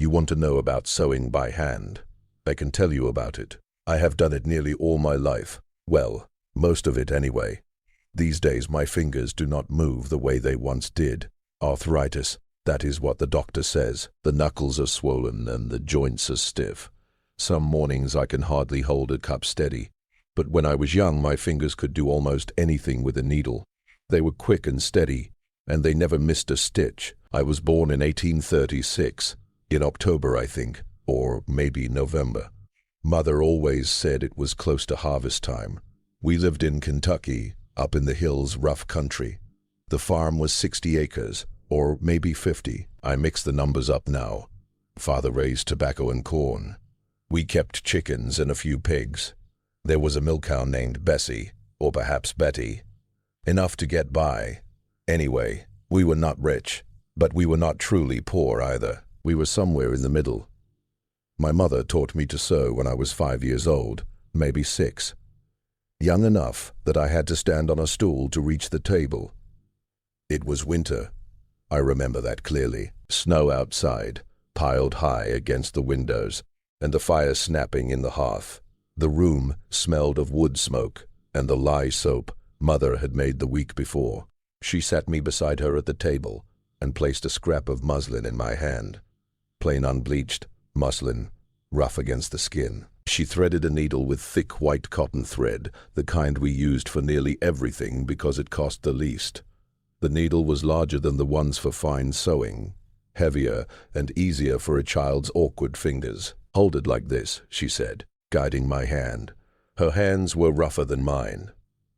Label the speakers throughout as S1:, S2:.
S1: You want to know about sewing by hand? I can tell you about it. I have done it nearly all my life. Well, most of it anyway. These days my fingers do not move the way they once did. Arthritis, that is what the doctor says. The knuckles are swollen and the joints are stiff. Some mornings I can hardly hold a cup steady. But when I was young, my fingers could do almost anything with a needle. They were quick and steady, and they never missed a stitch. I was born in 1836, in October, I think, or maybe November. Mother always said it was close to harvest time. We lived in Kentucky, up in the hills, rough country. The farm was 60 acres, or maybe 50. I mix the numbers up now. Father raised tobacco and corn. We kept chickens and a few pigs. There was a milk cow named Bessie, or perhaps Betty. Enough to get by. Anyway, we were not rich, but we were not truly poor either. We were somewhere in the middle. My mother taught me to sew when I was 5 years old, maybe 6. Young enough that I had to stand on a stool to reach the table. It was winter. I remember that clearly. Snow outside, piled high against the windows, and the fire snapping in the hearth. The room smelled of wood smoke and the lye soap Mother had made the week before. She sat me beside her at the table and placed a scrap of muslin in my hand. Plain unbleached muslin, rough against the skin. She threaded a needle with thick white cotton thread, the kind we used for nearly everything because it cost the least. The needle was larger than the ones for fine sewing, heavier and easier for a child's awkward fingers. "Hold it like this," she said, guiding my hand. Her hands were rougher than mine,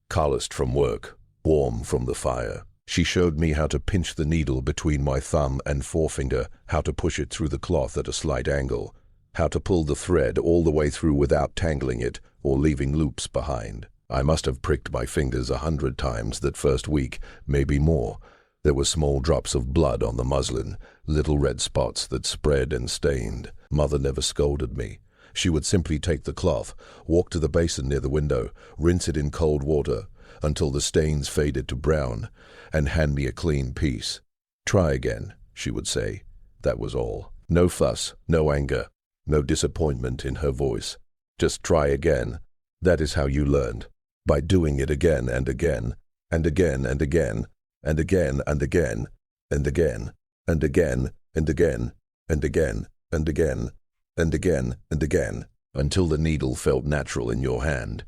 S1: calloused from work, warm from the fire. She showed me how to pinch the needle between my thumb and forefinger, how to push it through the cloth at a slight angle, how to pull the thread all the way through without tangling it or leaving loops behind. I must have pricked my fingers 100 times that first week, maybe more. There were small drops of blood on the muslin, little red spots that spread and stained. Mother never scolded me. She would simply take the cloth, walk to the basin near the window, rinse it in cold water until the stains faded to brown, and hand me a clean piece. "Try again," she would say. That was all. No fuss, no anger, no disappointment in her voice. Just try again. That is how you learned. By doing it again and again, and again and again, and again and again, and again, and again, and again, and again, and again, and again, and again, until the needle felt natural in your hand,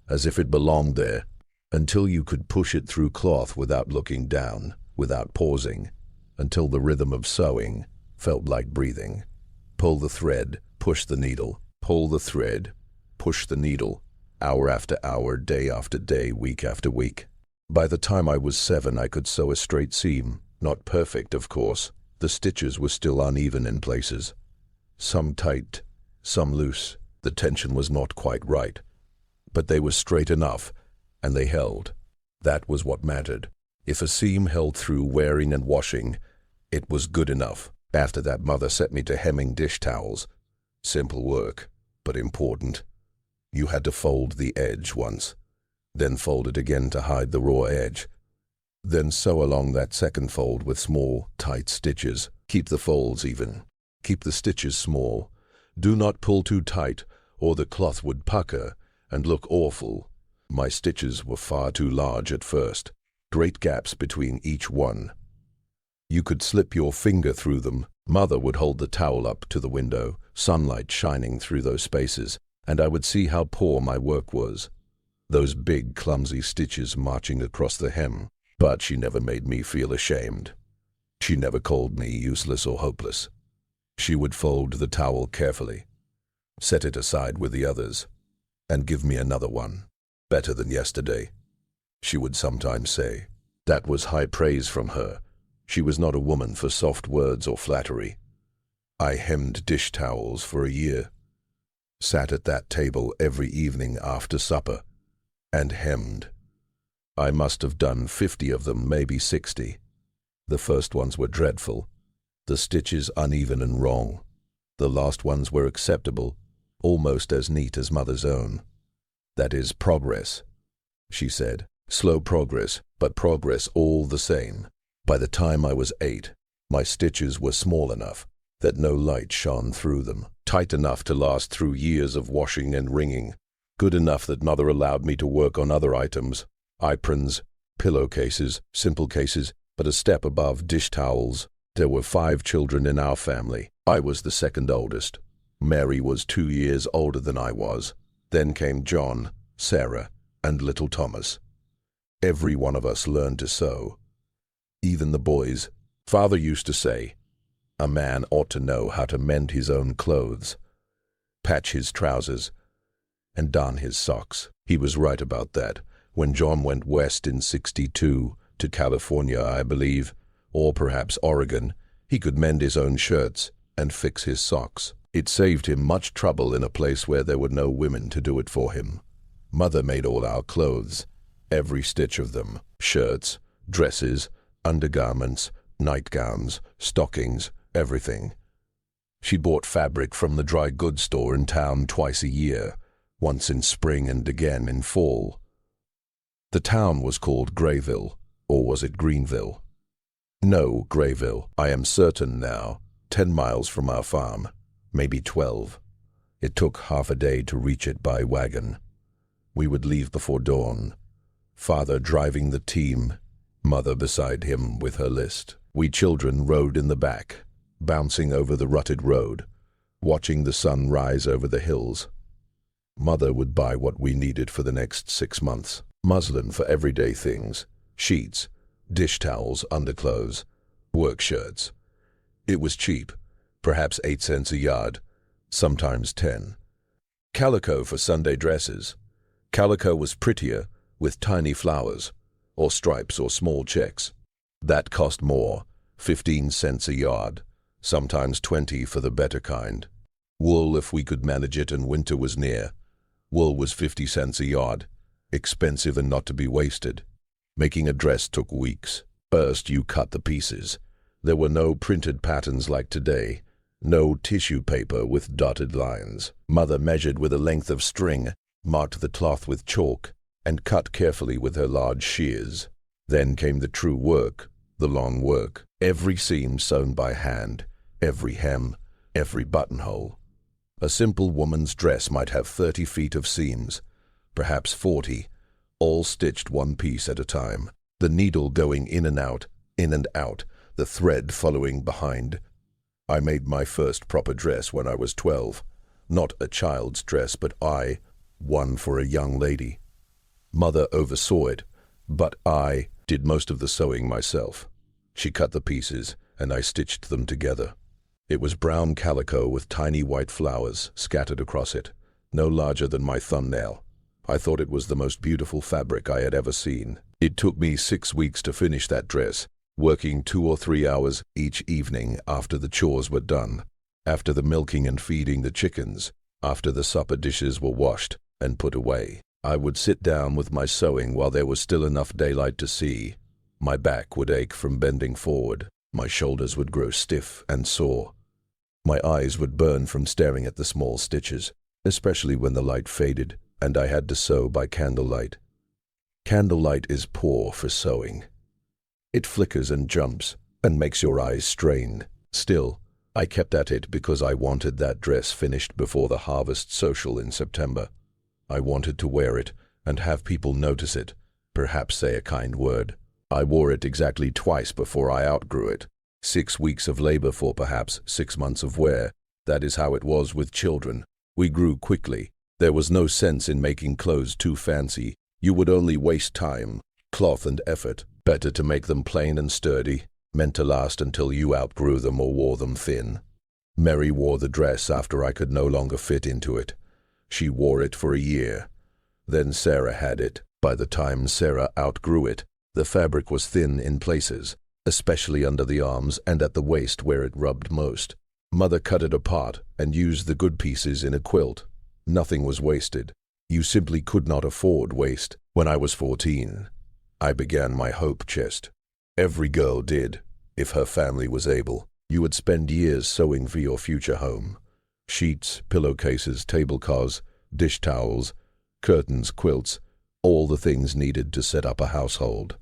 S1: as if it belonged there, until you could push it through cloth without looking down, without pausing, until the rhythm of sewing felt like breathing. Pull the thread, push the needle, pull the thread, push the needle, hour after hour, day after day, week after week. By the time I was 7, I could sew a straight seam, not perfect, of course. The stitches were still uneven in places. Some tight, some loose. The tension was not quite right. But they were straight enough, and they held. That was what mattered. If a seam held through wearing and washing, it was good enough. After that, Mother set me to hemming dish towels. Simple work, but important. You had to fold the edge once, then fold it again to hide the raw edge. Then sew along that second fold with small, tight stitches. Keep the folds even. Keep the stitches small. Do not pull too tight, or the cloth would pucker and look awful. My stitches were far too large at first, great gaps between each one. You could slip your finger through them. Mother would hold the towel up to the window, sunlight shining through those spaces, and I would see how poor my work was. Those big, clumsy stitches marching across the hem. But she never made me feel ashamed. She never called me useless or hopeless. She would fold the towel carefully, set it aside with the others, and give me another one, better than yesterday. She would sometimes say. That was high praise from her. She was not a woman for soft words or flattery. I hemmed dish towels for a year, sat at that table every evening after supper, and hemmed. I must have done 50 of them, maybe 60. The first ones were dreadful, the stitches uneven and wrong. The last ones were acceptable, almost as neat as Mother's own. That is progress, she said. Slow progress, but progress all the same. By the time I was 8, my stitches were small enough. that no light shone through them, tight enough to last through years of washing and wringing, good enough that mother allowed me to work on other items, aprons, pillowcases, simple cases, but a step above dish towels. There were 5 children in our family. I was the second oldest. Mary was 2 years older than I was. Then came John, Sarah, and little Thomas. Every one of us learned to sew. Even the boys. Father used to say, a man ought to know how to mend his own clothes, patch his trousers, and darn his socks. He was right about that. When John went west in '62 to California, I believe, or perhaps Oregon, he could mend his own shirts and fix his socks. It saved him much trouble in a place where there were no women to do it for him. Mother made all our clothes, every stitch of them, shirts, dresses, undergarments, nightgowns, stockings, everything. She bought fabric from the dry goods store in town twice a year, once in spring and again in fall. The town was called Grayville, or was it Greenville? No, Grayville, I am certain now, 10 miles from our farm, maybe 12. It took half a day to reach it by wagon. We would leave before dawn, father driving the team, mother beside him with her list. We children rode in the back, bouncing over the rutted road, watching the sun rise over the hills. Mother would buy what we needed for the next 6 months. Muslin for everyday things, sheets, dish towels, underclothes, work shirts. It was cheap, perhaps 8 cents a yard, sometimes 10. Calico for Sunday dresses. Calico was prettier, with tiny flowers, or stripes or small checks. That cost more, 15 cents a yard, sometimes 20 for the better kind. Wool if we could manage it and winter was near. Wool was 50 cents a yard, expensive and not to be wasted. Making a dress took weeks. First you cut the pieces. There were no printed patterns like today, no tissue paper with dotted lines. Mother measured with a length of string, marked the cloth with chalk, and cut carefully with her large shears. Then came the true work, the long work. Every seam sewn by hand, every hem, every buttonhole. A simple woman's dress might have 30 feet of seams, perhaps 40, all stitched one piece at a time. The needle going in and out, the thread following behind. I made my first proper dress when I was 12. Not a child's dress, but one for a young lady. Mother oversaw it, but I did most of the sewing myself. She cut the pieces, and I stitched them together. It was brown calico with tiny white flowers scattered across it, no larger than my thumbnail. I thought it was the most beautiful fabric I had ever seen. It took me 6 weeks to finish that dress, working 2 or 3 hours each evening after the chores were done, after the milking and feeding the chickens, after the supper dishes were washed and put away. I would sit down with my sewing while there was still enough daylight to see. My back would ache from bending forward. My shoulders would grow stiff and sore. My eyes would burn from staring at the small stitches, especially when the light faded and I had to sew by candlelight. Candlelight is poor for sewing. It flickers and jumps and makes your eyes strain. Still, I kept at it because I wanted that dress finished before the harvest social in September. I wanted to wear it and have people notice it, perhaps say a kind word. I wore it exactly twice before I outgrew it. 6 weeks of labor for perhaps 6 months of wear. That is how it was with children. We grew quickly. There was no sense in making clothes too fancy. You would only waste time, cloth and effort. Better to make them plain and sturdy, meant to last until you outgrew them or wore them thin. Mary wore the dress after I could no longer fit into it. She wore it for a year. Then Sarah had it. By the time Sarah outgrew it, the fabric was thin in places, especially under the arms and at the waist where it rubbed most. Mother cut it apart and used the good pieces in a quilt. Nothing was wasted. You simply could not afford waste. When I was 14, I began my hope chest. Every girl did, if her family was able. You would spend years sewing for your future home. Sheets, pillowcases, table cloths, dish towels, curtains, quilts, all the things needed to set up a household.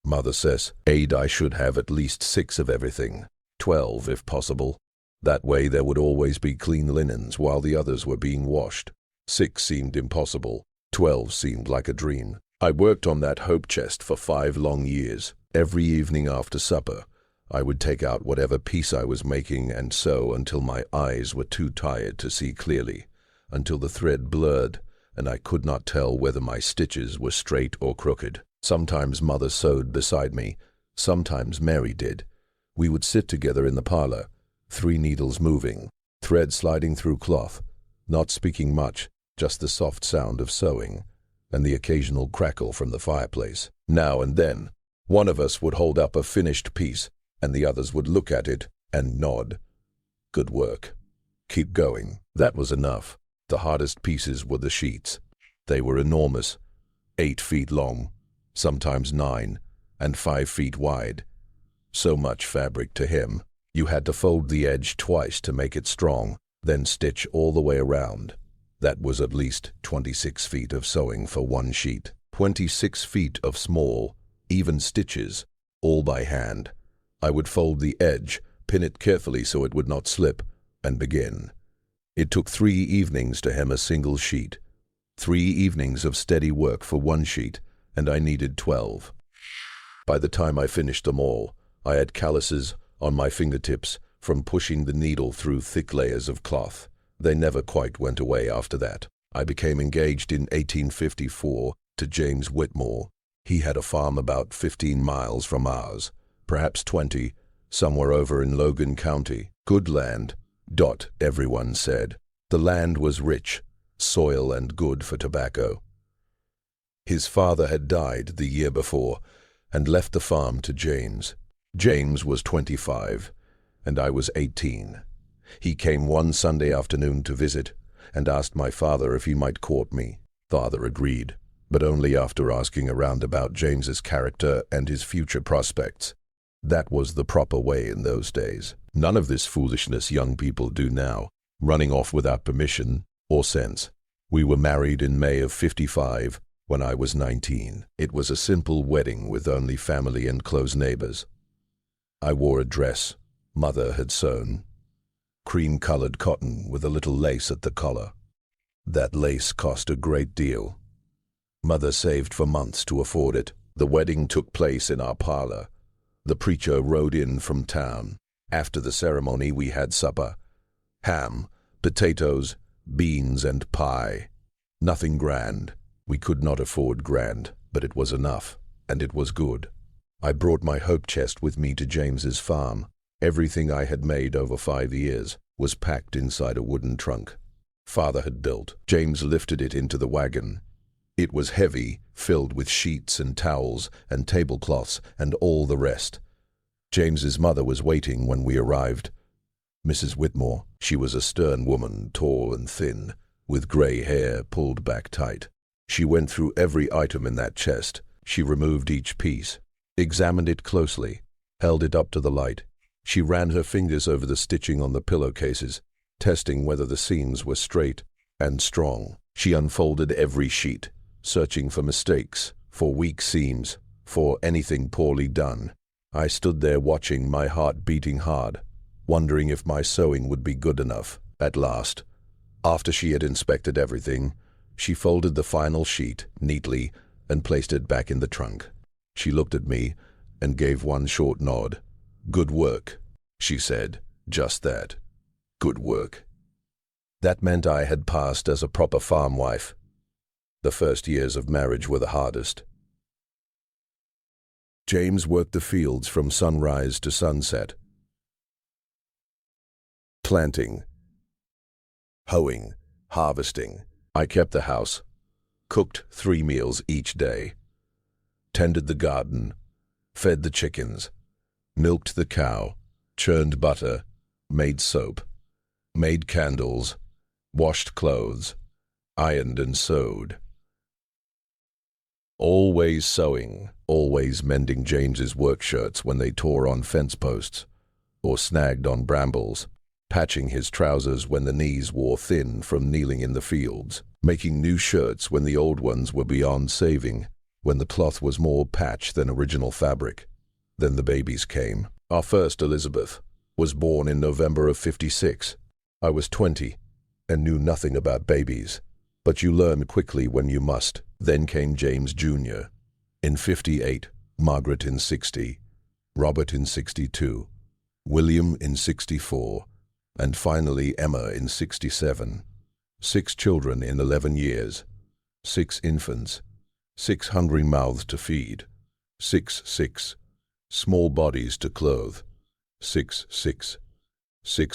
S1: Mother says, I should have at least 6 of everything, 12 if possible. That way there would always be clean linens while the others were being washed. 6 seemed impossible. 12 seemed like a dream. I worked on that hope chest for 5 long years. Every evening after supper, I would take out whatever piece I was making and sew until my eyes were too tired to see clearly, until the thread blurred and I could not tell whether my stitches were straight or crooked. Sometimes Mother sewed beside me, sometimes Mary did. We would sit together in the parlor, 3 needles moving, thread sliding through cloth, not speaking much, just the soft sound of sewing, and the occasional crackle from the fireplace. Now and then, one of us would hold up a finished piece, and the others would look at it and nod. Good work. Keep going. That was enough. The hardest pieces were the sheets. They were enormous, 8 feet long, sometimes 9, and 5 feet wide. So much fabric to hem. You had to fold the edge twice to make it strong, then stitch all the way around. That was at least 26 feet of sewing for one sheet. 26 feet of small, even stitches, all by hand. I would fold the edge, pin it carefully so it would not slip, and begin. It took 3 evenings to hem a single sheet. 3 evenings of steady work for one sheet, and I needed 12. By the time I finished them all, I had calluses on my fingertips from pushing the needle through thick layers of cloth. They never quite went away after that. I became engaged in 1854 to James Whitmore. He had a farm about 15 miles from ours, perhaps 20, somewhere over in Logan County. Good land, everyone said. The land was rich, soil and good for tobacco. His father had died the year before and left the farm to James. James was 25, and I was 18. He came one Sunday afternoon to visit and asked my father if he might court me. Father agreed, but only after asking around about James's character and his future prospects. That was the proper way in those days. None of this foolishness young people do now, running off without permission or sense. We were married in May of '55 when I was 19. It was a simple wedding with only family and close neighbors. I wore a dress Mother had sewn, cream-colored cotton with a little lace at the collar. That lace cost a great deal. Mother saved for months to afford it. The wedding took place in our parlor. The preacher rode in from town. After the ceremony we had supper. Ham, potatoes, beans and pie. Nothing grand. We could not afford grand, but it was enough, and it was good. I brought my hope chest with me to James's farm. Everything I had made over 5 years was packed inside a wooden trunk Father had built. James lifted it into the wagon. It was heavy, filled with sheets and towels and tablecloths and all the rest. James's mother was waiting when we arrived. Mrs. Whitmore. She was a stern woman, tall and thin, with gray hair pulled back tight. She went through every item in that chest. She removed each piece, examined it closely, held it up to the light. She ran her fingers over the stitching on the pillowcases, testing whether the seams were straight and strong. She unfolded every sheet, searching for mistakes, for weak seams, for anything poorly done. I stood there watching, my heart beating hard, wondering if my sewing would be good enough. At last, after she had inspected everything, she folded the final sheet neatly and placed it back in the trunk. She looked at me and gave one short nod. "Good work," she said. Just that. Good work. That meant I had passed as a proper farm wife. The first years of marriage were the hardest. James worked the fields from sunrise to sunset. Planting, hoeing, harvesting. I kept the house, cooked 3 meals each day, tended the garden, fed the chickens, milked the cow, churned butter, made soap, made candles, washed clothes, ironed and sewed. Always sewing, always mending James's work shirts when they tore on fence posts or snagged on brambles, patching his trousers when the knees wore thin from kneeling in the fields, making new shirts when the old ones were beyond saving, when the cloth was more patch than original fabric. Then the babies came. Our first, Elizabeth, was born in November of 56. I was 20 and knew nothing about babies. But you learn quickly when you must. Then came James Jr. in 58, Margaret in 60, Robert in 62, William in 64, and finally Emma in 67. 6 children in 11 years, 6 infants, 6 hungry mouths to feed, 6 small bodies to clothe, 6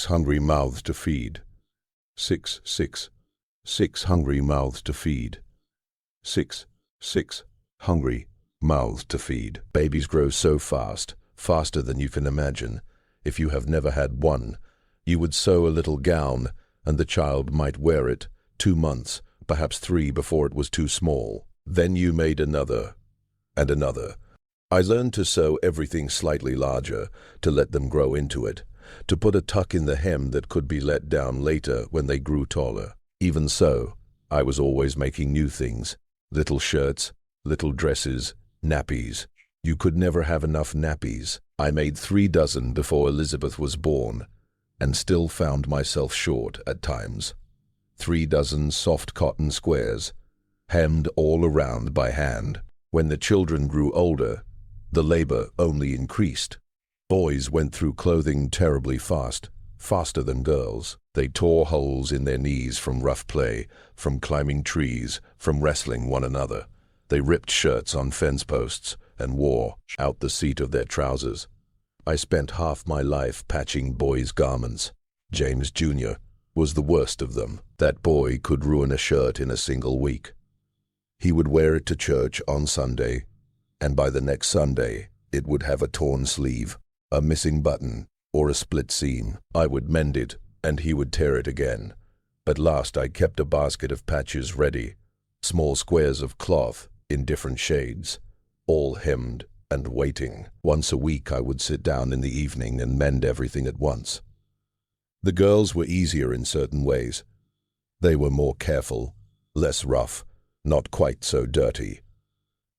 S1: hungry mouths to feed, 6 hungry mouths to feed, 6 hungry mouths to feed. Babies grow so fast, faster than you can imagine. If you have never had one, you would sew a little gown, and the child might wear it 2 months, perhaps 3 before it was too small. Then you made another, and another. I learned to sew everything slightly larger, to let them grow into it, to put a tuck in the hem that could be let down later when they grew taller. Even so, I was always making new things. Little shirts, little dresses, nappies. You could never have enough nappies. I made 3 dozen before Elizabeth was born, and still found myself short at times. 3 dozen soft cotton squares, hemmed all around by hand. When the children grew older, the labor only increased. Boys went through clothing terribly fast, faster than girls. They tore holes in their knees from rough play, from climbing trees, from wrestling one another. They ripped shirts on fence posts and wore out the seat of their trousers. I spent half my life patching boys' garments. James Jr. was the worst of them. That boy could ruin a shirt in a single week. He would wear it to church on Sunday, and by the next Sunday it would have a torn sleeve, a missing button, or a split seam. I would mend it, and he would tear it again. At last I kept a basket of patches ready, small squares of cloth in different shades, all hemmed and waiting. Once a week I would sit down in the evening and mend everything at once. The girls were easier in certain ways. They were more careful, less rough, not quite so dirty.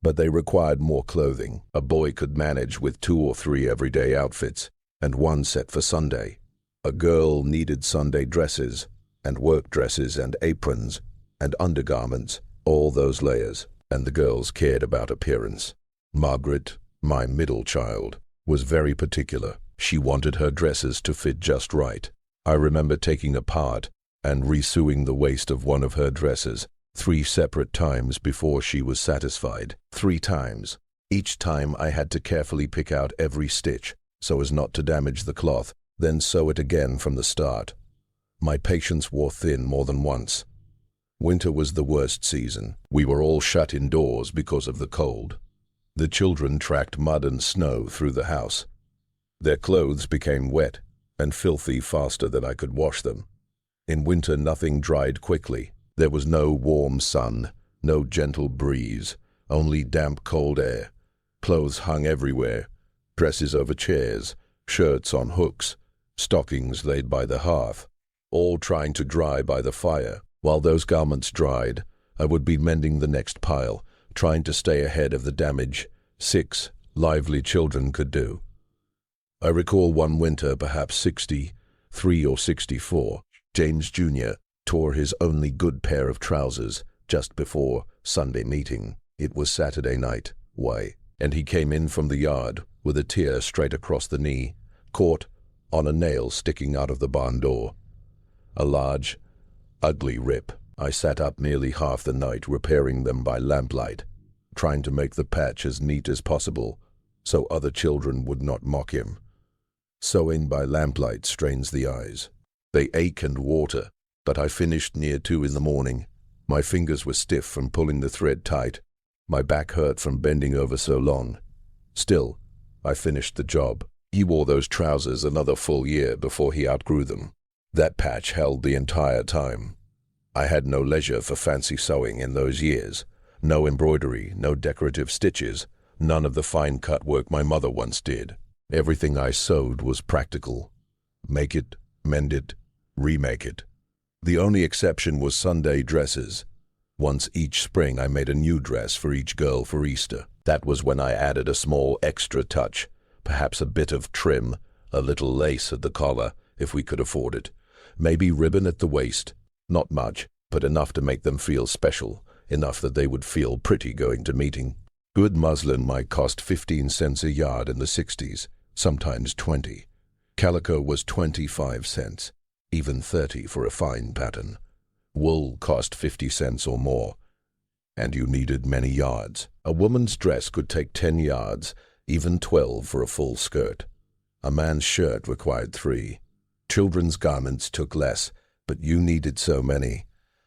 S1: But they required more clothing. A boy could manage with 2 or 3 everyday outfits, and 1 set for Sunday. A girl needed Sunday dresses, and work dresses and aprons, and undergarments, all those layers, and the girls cared about appearance. Margaret, my middle child, was very particular. She wanted her dresses to fit just right. I remember taking apart and resewing the waist of one of her dresses 3 separate times before she was satisfied. 3 times. Each time I had to carefully pick out every stitch so as not to damage the cloth, then sew it again from the start. My patience wore thin more than once. Winter was the worst season. We were all shut indoors because of the cold. The children tracked mud and snow through the house. Their clothes became wet and filthy faster than I could wash them. In winter nothing dried quickly. There was no warm sun, no gentle breeze, only damp cold air. Clothes hung everywhere, dresses over chairs, shirts on hooks, stockings laid by the hearth, all trying to dry by the fire. While those garments dried, I would be mending the next pile, trying to stay ahead of the damage 6 lively children could do. I recall one winter, perhaps 63 or 64, James Jr. tore his only good pair of trousers just before Sunday meeting. It was Saturday night, and he came in from the yard with a tear straight across the knee, caught on a nail sticking out of the barn door. A large, ugly rip. I sat up nearly half the night repairing them by lamplight, trying to make the patch as neat as possible so other children would not mock him. Sewing by lamplight strains the eyes. They ache and water, but I finished near 2 in the morning. My fingers were stiff from pulling the thread tight. My back hurt from bending over so long. Still, I finished the job. He wore those trousers another full year before he outgrew them. That patch held the entire time. I had no leisure for fancy sewing in those years. No embroidery, no decorative stitches, none of the fine cut work my mother once did. Everything I sewed was practical. Make it, mend it, remake it. The only exception was Sunday dresses. Once each spring I made a new dress for each girl for Easter. That was when I added a small extra touch, perhaps a bit of trim, A little lace at the collar, if we could afford it. Maybe ribbon at the waist. Not much, but enough to make them feel special, enough that they would feel pretty going to meeting. Good muslin might cost 15 cents a yard in the 60s, sometimes 20. Calico was 25 cents, even 30 for a fine pattern. Wool cost 50 cents or more, and you needed many yards. A woman's dress could take 10 yards, even 12 for a full skirt. A man's shirt required 3. Children's garments took less, but you needed so many.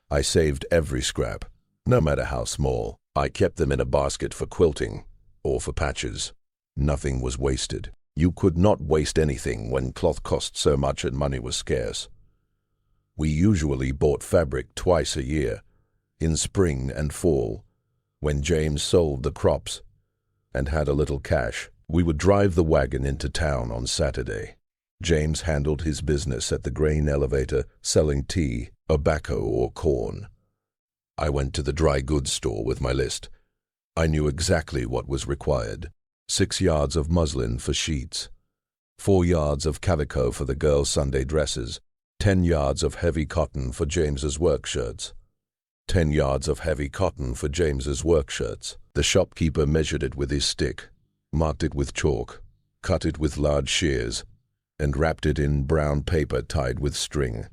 S1: I saved every scrap, no matter how small. I kept them in a basket for quilting or for patches. Nothing was wasted. You could not waste anything when cloth cost so much and money was scarce. We usually bought fabric twice a year, in spring and fall, when James sold the crops and had a little cash. We would drive the wagon into town on Saturday. James handled his business at the grain elevator, selling tea, tobacco, or corn. I went to the dry goods store with my list. I knew exactly what was required. 6 yards of muslin for sheets, 4 yards of calico for the girls' Sunday dresses, 10 yards of heavy cotton for James's work shirts. 10 yards of heavy cotton for James's work shirts. The shopkeeper measured it with his stick, marked it with chalk, cut it with large shears, and wrapped it in brown paper tied with string.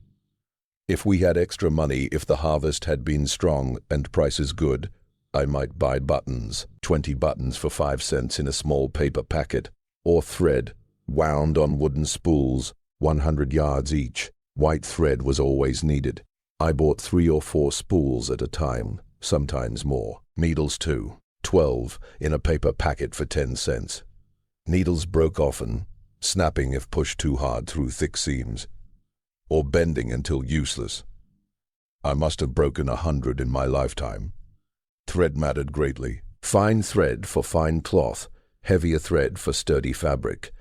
S1: If we had extra money, if the harvest had been strong and prices good, I might buy buttons, 20 buttons for 5 cents in a small paper packet, or thread, wound on wooden spools, 100 yards each. White thread was always needed. I bought 3 or 4 spools at a time, sometimes more. Needles too, 12 in a paper packet for 10 cents. Needles broke often, snapping if pushed too hard through thick seams, or bending until useless. I must have broken 100 in my lifetime. Thread mattered greatly. Fine thread for fine cloth, heavier thread for sturdy fabric,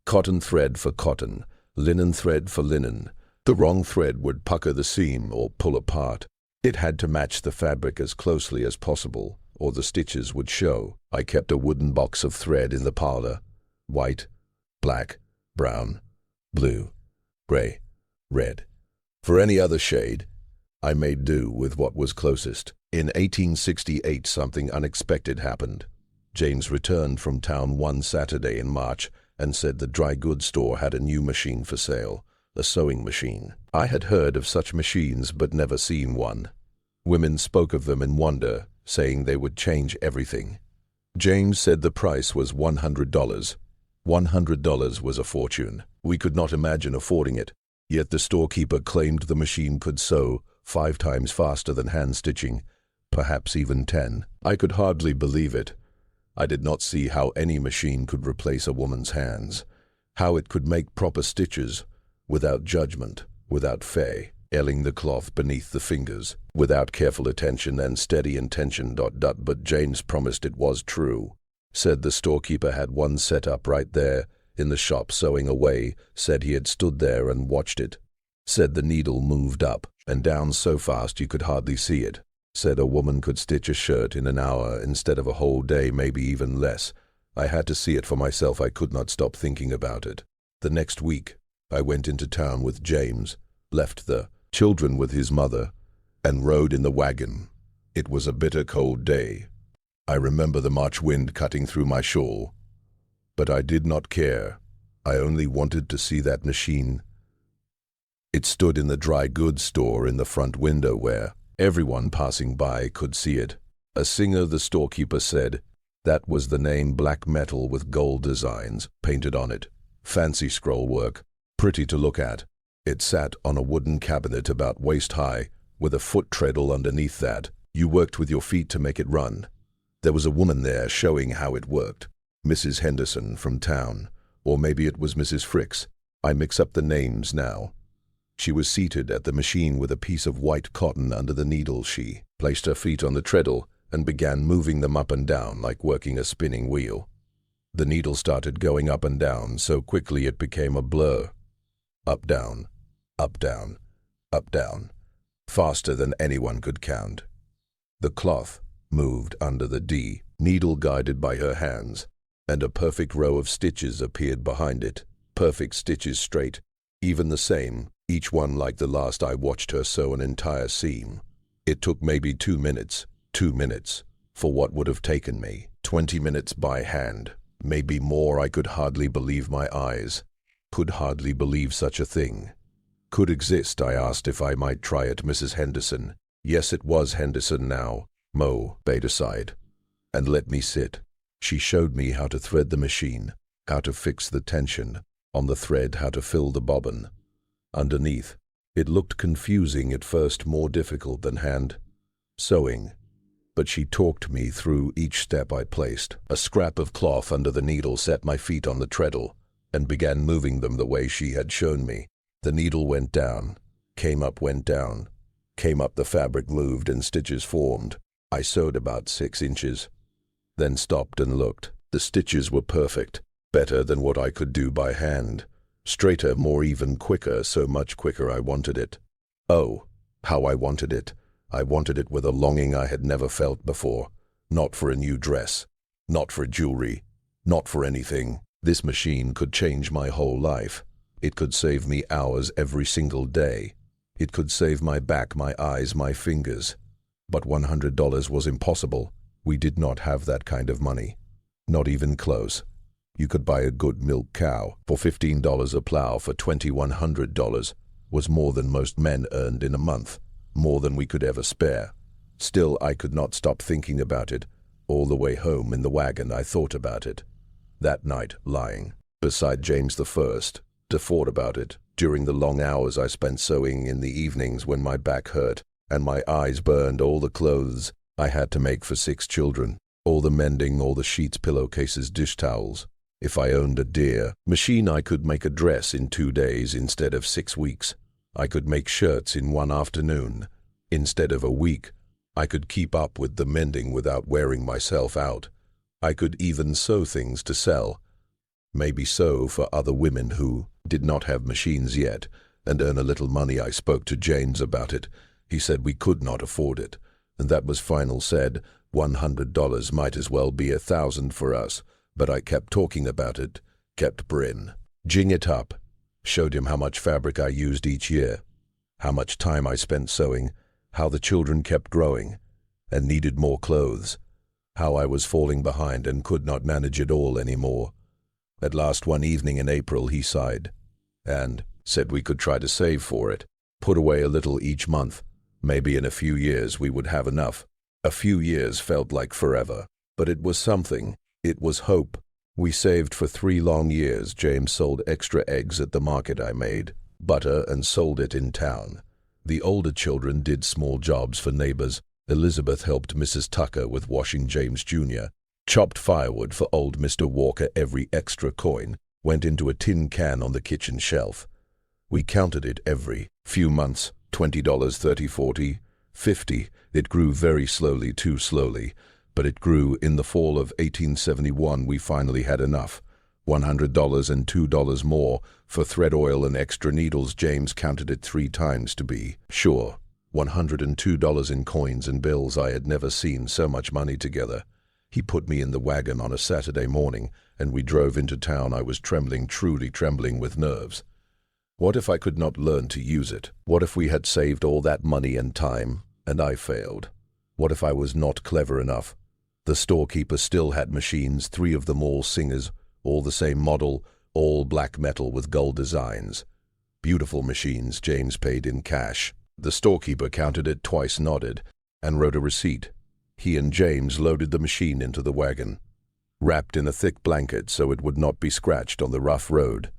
S1: cotton thread for cotton, linen thread for linen. The wrong thread would pucker the seam or pull apart. It had to match the fabric as closely as possible, or the stitches would show. I kept a wooden box of thread in the parlor. White, black, brown, blue, gray, red. For any other shade, I made do with what was closest. In 1868, something unexpected happened. James returned from town one Saturday in March and said the dry goods store had a new machine for sale, a sewing machine. I had heard of such machines but never seen one. Women spoke of them in wonder, saying they would change everything. James said the price was $100. $100 was a fortune. We could not imagine affording it, yet the storekeeper claimed the machine could sew 5 times faster than hand stitching, perhaps even 10. I could hardly believe it. I did not see how any machine could replace a woman's hands, how it could make proper stitches, without judgment, without fay, ailing the cloth beneath the fingers, without careful attention and steady intention. But James promised it was true. Said the storekeeper had one set up right there, in the shop sewing away, said he had stood there and watched it. Said the needle moved up and down so fast you could hardly see it. Said a woman could stitch a shirt in an hour instead of a whole day, maybe even less. I had to see it for myself. I could not stop thinking about it. The next week, I went into town with James, left the children with his mother, and rode in the wagon. It was a bitter cold day. I remember the March wind cutting through my shawl. But I did not care. I only wanted to see that machine. It stood in the dry goods store in the front window where everyone passing by could see it. A singer, the storekeeper said, that was the name, black metal with gold designs painted on it. Fancy scroll work, pretty to look at. It sat on a wooden cabinet about waist high, with a foot treadle underneath that. You worked with your feet to make it run. There was a woman there showing how it worked. Mrs. Henderson from town, or maybe it was Mrs. Fricks. I mix up the names now. She was seated at the machine with a piece of white cotton under the needle. She placed her feet on the treadle and began moving them up and down like working a spinning wheel. The needle started going up and down so quickly it became a blur. Up, down, up, down, up, down, faster than anyone could count. The cloth moved under the needle guided by her hands, and a perfect row of stitches appeared behind it. perfect stitches straight, even the same, each one like the last I watched her sew an entire seam. It took maybe 2 minutes, 2 minutes, for what would have taken me 20 minutes by hand, maybe more. I could hardly believe my eyes, could hardly believe such a thing could exist. I asked if I might try it, Mrs. Henderson. Yes, it was Henderson now. Mo bade aside and let me sit. She showed me how to thread the machine, how to fix the tension on the thread, how to fill the bobbin underneath. It looked confusing at first, more difficult than hand sewing, but she talked me through each step. I placed a scrap of cloth under the needle, set my feet on the treadle, and began moving them the way she had shown me. The needle went down, came up, went down, came up, the fabric moved and stitches formed. I sewed about 6 inches, then stopped and looked. The stitches were perfect, better than what I could do by hand. Straighter, more even, quicker, so much quicker I wanted it. Oh, how I wanted it. I wanted it with a longing I had never felt before. Not for a new dress, not for jewelry, not for anything. This machine could change my whole life. It could save me hours every single day. It could save my back, my eyes, my fingers. But $100 was impossible. We did not have that kind of money. Not even close. You could buy a good milk cow for $15, a plow for $2,100 was more than most men earned in a month, more than we could ever spare. Still, I could not stop thinking about it. All the way home in the wagon I thought about it. That night, lying beside James I thought about it. During the long hours I spent sewing in the evenings when my back hurt and my eyes burned, all the clothes I had to make for 6 children, all the mending, all the sheets, pillowcases, dish towels. If I owned a dear machine, I could make a dress in 2 days instead of 6 weeks. I could make shirts in 1 afternoon instead of a week. I could keep up with the mending without wearing myself out. I could even sew things to sell. Maybe sew for other women who did not have machines yet and earn a little money. I spoke to James about it. He said we could not afford it, and that was final. Said $100 might as well be $1,000 for us. But I kept talking about it, kept bringing it up. Showed him how much fabric I used each year, how much time I spent sewing, how the children kept growing and needed more clothes, how I was falling behind and could not manage it all anymore. At last, one evening in April, he sighed and said we could try to save for it, put away a little each month. Maybe in a few years we would have enough. A few years felt like forever, but it was something. It was hope. We saved for 3 long years. James sold extra eggs at the market. I made butter and sold it in town. The older children did small jobs for neighbors. Elizabeth helped Mrs. Tucker with washing. James Jr. chopped firewood for old Mr. Walker. Every extra coin went into a tin can on the kitchen shelf. We counted it every few months. $20, $30, $40, $50. It grew very slowly, too slowly. But it grew. In the fall of 1871, we finally had enough. $100 and $2 more for thread oil and extra needles. James counted it 3 times to be sure. $102 in coins and bills. I had never seen so much money together. He put me in the wagon on a Saturday morning, and we drove into town. I was trembling, truly trembling with nerves. What if I could not learn to use it? What if we had saved all that money and time, and I failed? What if I was not clever enough? The storekeeper still had machines, 3 of them, all singers, all the same model, all black metal with gold designs. Beautiful machines. James paid in cash. The storekeeper counted it twice, nodded, and wrote a receipt. He and James loaded the machine into the wagon, wrapped in a thick blanket so it would not be scratched on the rough road.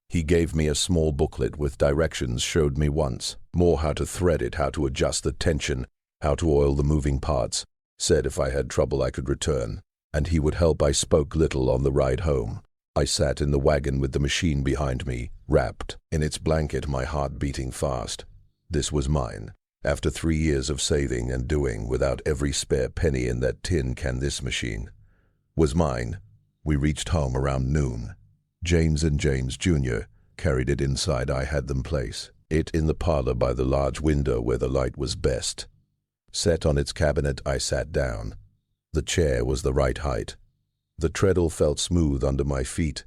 S1: He gave me a small booklet with directions, showed me once more how to thread it, how to adjust the tension, how to oil the moving parts. Said if I had trouble I could return, and he would help. I spoke little on the ride home. I sat in the wagon with the machine behind me, wrapped in its blanket, my heart beating fast. This was mine. After 3 years of saving and doing without every spare penny in that tin can, this machine was mine. We reached home around noon. James and James Jr. carried it inside. I had them place it in the parlor by the large window where the light was best. Set on its cabinet, I sat down. The chair was the right height. The treadle felt smooth under my feet.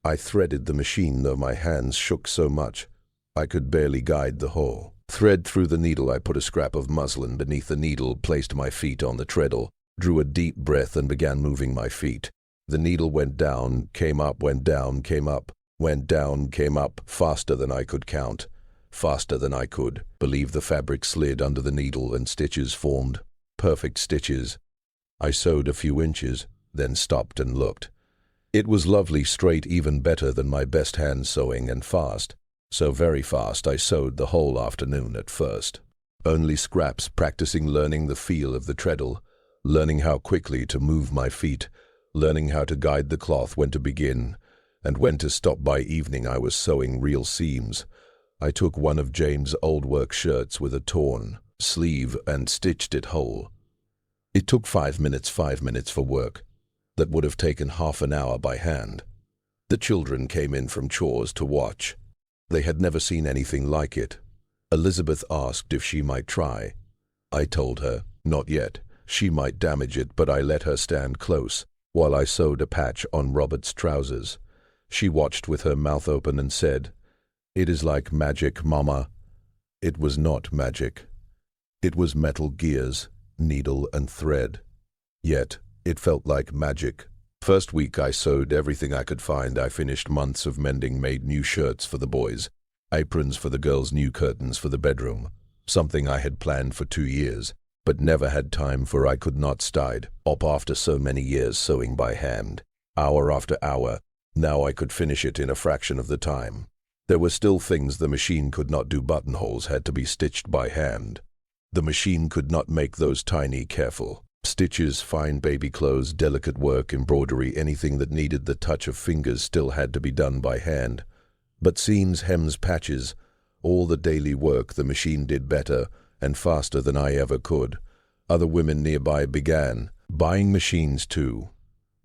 S1: I threaded the machine, though my hands shook so much I could barely guide the whole thread through the needle. I put a scrap of muslin beneath the needle, placed my feet on the treadle, drew a deep breath, and began moving my feet. The needle went down, came up, went down, came up, went down, came up, faster than I could count, faster than I could believe. The fabric slid under the needle and stitches formed, perfect stitches. I sewed a few inches, then stopped and looked. It was lovely, straight, even better than my best hand sewing, and fast. So very fast. I sewed the whole afternoon at first. Only scraps, practicing, learning the feel of the treadle, learning how quickly to move my feet, learning how to guide the cloth, when to begin and when to stop. By evening I was sewing real seams. I took one of James' old work shirts with a torn sleeve and stitched it whole. It took 5 minutes for work that would have taken half an hour by hand. The children came in from chores to watch. They had never seen anything like it. Elizabeth asked if she might try. I told her, not yet, she might damage it, but I let her stand close while I sewed a patch on Robert's trousers. She watched with her mouth open and said, "It is like magic, Mama." It was not magic. It was metal gears, needle and thread. Yet, it felt like magic. First week I sewed everything I could find. I finished months of mending, made new shirts for the boys, aprons for the girls, new curtains for the bedroom, something I had planned for 2 years, but never had time for. I could not stop after so many years sewing by hand, hour after hour. Now I could finish it in a fraction of the time. There were still things the machine could not do. Buttonholes had to be stitched by hand. The machine could not make those tiny, careful stitches. Fine baby clothes, delicate work, embroidery, anything that needed the touch of fingers still had to be done by hand. But seams, hems, patches, all the daily work the machine did better and faster than I ever could. Other women nearby began buying machines too.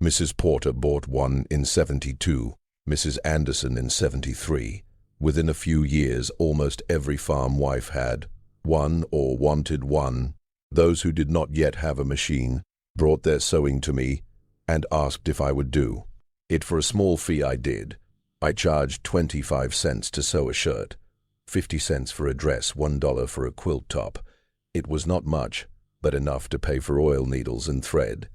S1: Mrs. Porter bought one in 72, Mrs. Anderson in 73. Within a few years, almost every farm wife had one or wanted one. Those who did not yet have a machine brought their sewing to me and asked if I would do it for a small fee. I did. I charged 25 cents to sew a shirt, 50 cents for a dress, $1 for a quilt top. It was not much, but enough to pay for oil, needles, and thread.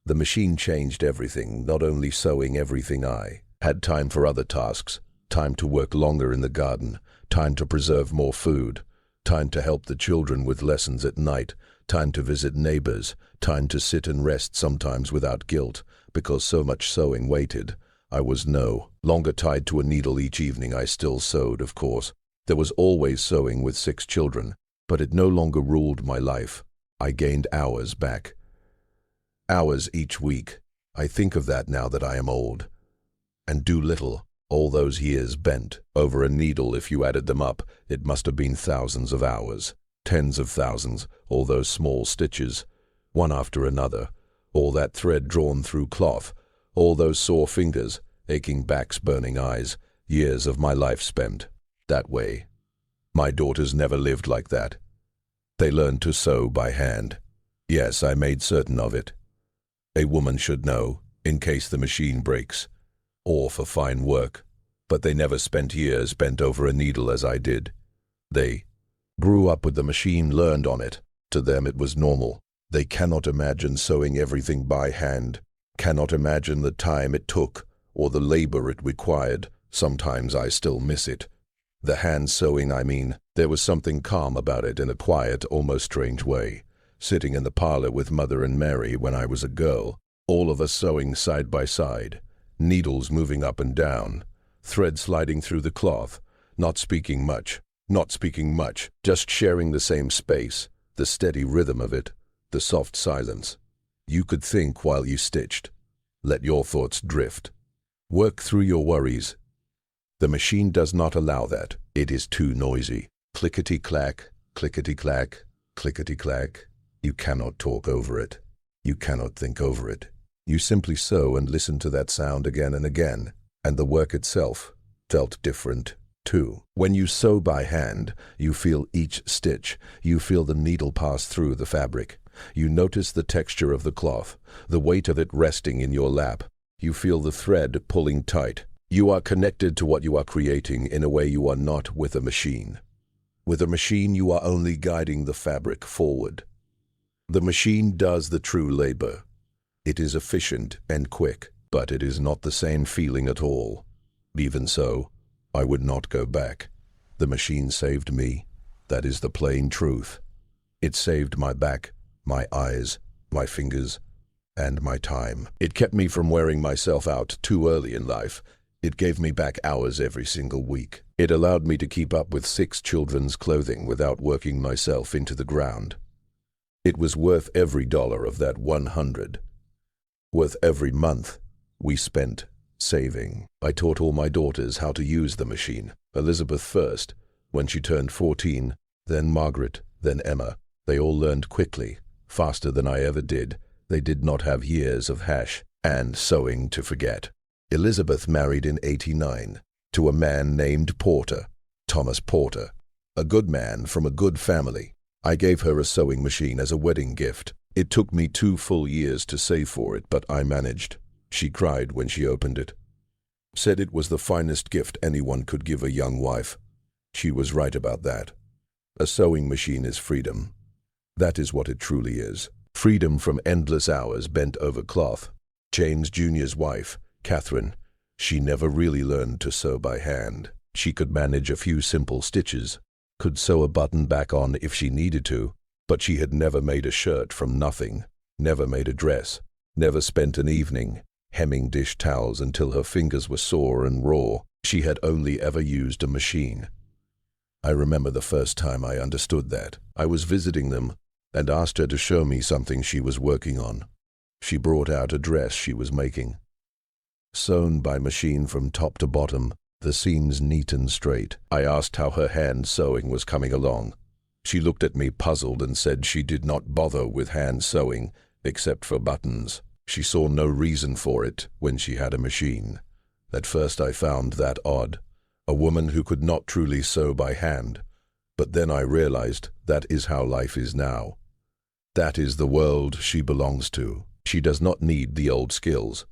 S1: The machine changed everything, not only sewing everything. I had time for other tasks, time to work longer in the garden, time to preserve more food, time to help the children with lessons at night, time to visit neighbors, time to sit and rest, sometimes without guilt, because so much sewing waited. I was no longer tied to a needle. Each evening I still sewed, of course. There was always sewing with 6 children, but it no longer ruled my life. I gained hours back. Hours each week. I think of that now that I am old and do little. All those years bent over a needle, if you added them up, it must have been thousands of hours, tens of thousands. All those small stitches, one after another, all that thread drawn through cloth, all those sore fingers, aching backs, burning eyes, years of my life spent that way. My daughters never lived like that. They learned to sew by hand. Yes, I made certain of it. A woman should know, in case the machine breaks, or for fine work. But they never spent years bent over a needle as I did. They grew up with the machine, learned on it. To them it was normal. They cannot imagine sewing everything by hand, cannot imagine the time it took or the labor it required. Sometimes I still miss it. The hand sewing, I mean. There was something calm about it in a quiet, almost strange way. Sitting in the parlor with Mother and Mary when I was a girl, all of us sewing side by side, needles moving up and down, thread sliding through the cloth, not speaking much, just sharing the same space, the steady rhythm of it, the soft silence. You could think while you stitched. Let your thoughts drift. Work through your worries. The machine does not allow that. It is too noisy. Clickety-clack, clickety-clack, clickety-clack. You cannot talk over it. You cannot think over it. You simply sew and listen to that sound again and again, and the work itself felt different, too. When you sew by hand, you feel each stitch. You feel the needle pass through the fabric. You notice the texture of the cloth, the weight of it resting in your lap. You feel the thread pulling tight. You are connected to what you are creating in a way you are not with a machine. With a machine, you are only guiding the fabric forward. The machine does the true labor. It is efficient and quick, but it is not the same feeling at all. Even so, I would not go back. The machine saved me. That is the plain truth. It saved my back, my eyes, my fingers, and my time. It kept me from wearing myself out too early in life. It gave me back hours every single week. It allowed me to keep up with 6 children's clothing without working myself into the ground. It was worth every dollar of that 100. Worth every month we spent saving. I taught all my daughters how to use the machine. Elizabeth first, when she turned 14, then Margaret, then Emma. They all learned quickly, faster than I ever did. They did not have years of hash and sewing to forget. Elizabeth married in '89 to a man named Porter, Thomas Porter, a good man from a good family. I gave her a sewing machine as a wedding gift. It took me 2 full years to save for it, but I managed. She cried when she opened it. Said it was the finest gift anyone could give a young wife. She was right about that. A sewing machine is freedom. That is what it truly is. Freedom from endless hours bent over cloth. James Jr.'s wife, Catherine, she never really learned to sew by hand. She could manage a few simple stitches, could sew a button back on if she needed to, but she had never made a shirt from nothing, never made a dress, never spent an evening hemming dish towels until her fingers were sore and raw. She had only ever used a machine. I remember the first time I understood that. I was visiting them and asked her to show me something she was working on. She brought out a dress she was making. Sewn by machine from top to bottom, the seams neat and straight. I asked how her hand sewing was coming along. She looked at me puzzled and said she did not bother with hand sewing except for buttons. She saw no reason for it when she had a machine. At first I found that odd. A woman who could not truly sew by hand. But then I realized that is how life is now. That is the world she belongs to. She does not need the old skills.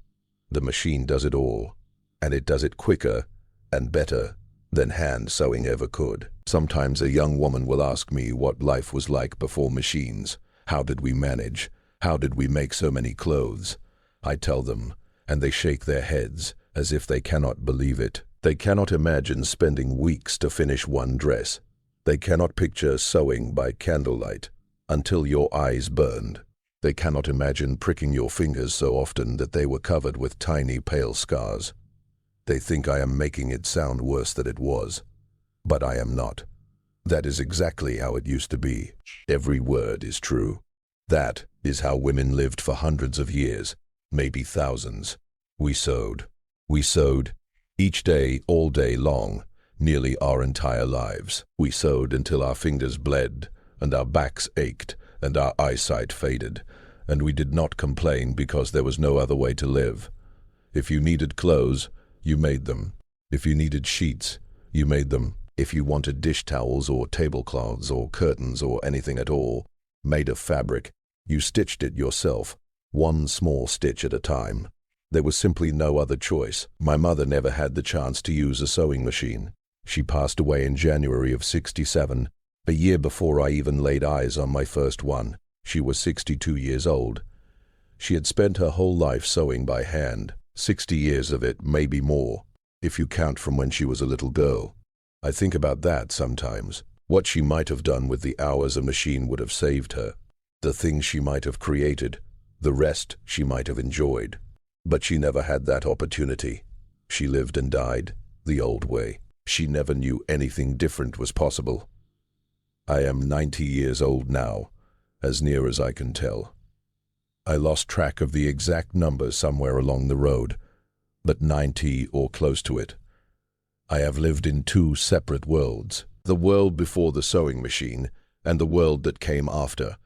S1: The machine does it all, and it does it quicker and better than hand sewing ever could. Sometimes a young woman will ask me what life was like before machines. How did we manage? How did we make so many clothes? I tell them, and they shake their heads as if they cannot believe it. They cannot imagine spending weeks to finish one dress. They cannot picture sewing by candlelight until your eyes burned. They cannot imagine pricking your fingers so often that they were covered with tiny pale scars. They think I am making it sound worse than it was, but I am not. That is exactly how it used to be. Every word is true. That is how women lived for hundreds of years, maybe thousands. We sewed. We sewed each day, all day long, nearly our entire lives. We sewed until our fingers bled, and our backs ached, and our eyesight faded, and we did not complain because there was no other way to live. If you needed clothes, you made them. If you needed sheets, you made them. If you wanted dish towels or tablecloths or curtains or anything at all, made of fabric, you stitched it yourself, one small stitch at a time. There was simply no other choice. My mother never had the chance to use a sewing machine. She passed away in January of '67, a year before I even laid eyes on my first one. She was 62 years old. She had spent her whole life sewing by hand, 60 years of it, maybe more, if you count from when she was a little girl. I think about that sometimes, what she might have done with the hours a machine would have saved her, the things she might have created, the rest she might have enjoyed. But she never had that opportunity. She lived and died the old way. She never knew anything different was possible. I am 90 years old now, as near as I can tell. I lost track of the exact number somewhere along the road, but 90 or close to it. I have lived in 2 separate worlds, the world before the sewing machine and the world that came after,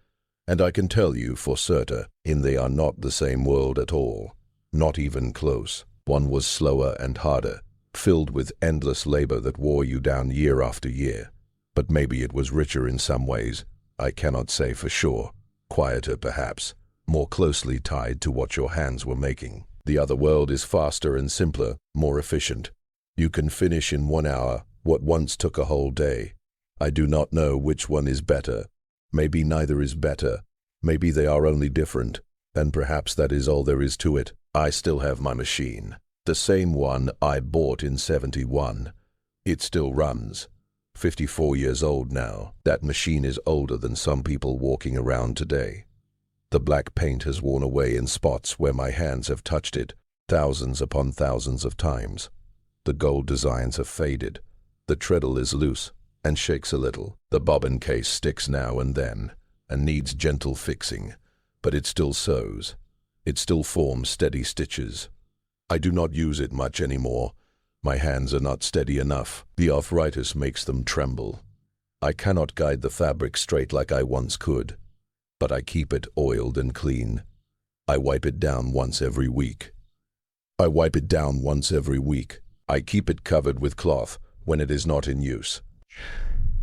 S1: and I can tell you for certain, they are not the same world at all, not even close. One was slower and harder, filled with endless labor that wore you down year after year. But maybe it was richer in some ways, I cannot say for sure. Quieter perhaps, more closely tied to what your hands were making. The other world is faster and simpler, more efficient. You can finish in 1 hour what once took a whole day. I do not know which one is better. Maybe neither is better. Maybe they are only different, and perhaps that is all there is to it. I still have my machine, the same one I bought in '71. It still runs. 54 years old now. That machine is older than some people walking around today. The black paint has worn away in spots where my hands have touched it, thousands upon thousands of times. The gold designs have faded. The treadle is loose and shakes a little. The bobbin case sticks now and then and needs gentle fixing, but it still sews. It still forms steady stitches. I do not use it much anymore. My hands are not steady enough. The arthritis makes them tremble. I cannot guide the fabric straight like I once could, but I keep it oiled and clean. I wipe it down once every week. I keep it covered with cloth when it is not in use.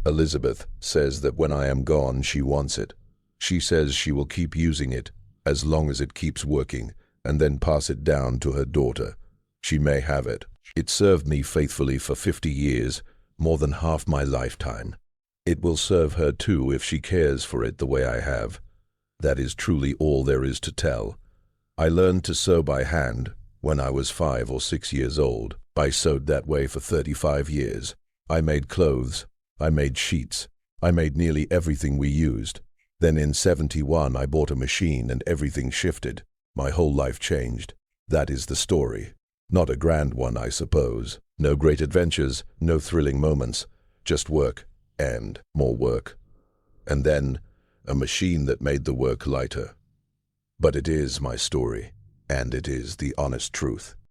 S1: Elizabeth says that when I am gone, she wants it. She says she will keep using it as long as it keeps working, and then pass it down to her daughter. She may have it. It served me faithfully for 50 years, more than half my lifetime. It will serve her too if she cares for it the way I have. That is truly all there is to tell. I learned to sew by hand when I was 5 or 6 years old. I sewed that way for 35 years. I made clothes. I made sheets. I made nearly everything we used. Then in '71 I bought a machine and everything shifted. My whole life changed. That is the story. Not a grand one, I suppose. No great adventures, no thrilling moments. Just work and more work. And then a machine that made the work lighter. But it is my story, and it is the honest truth.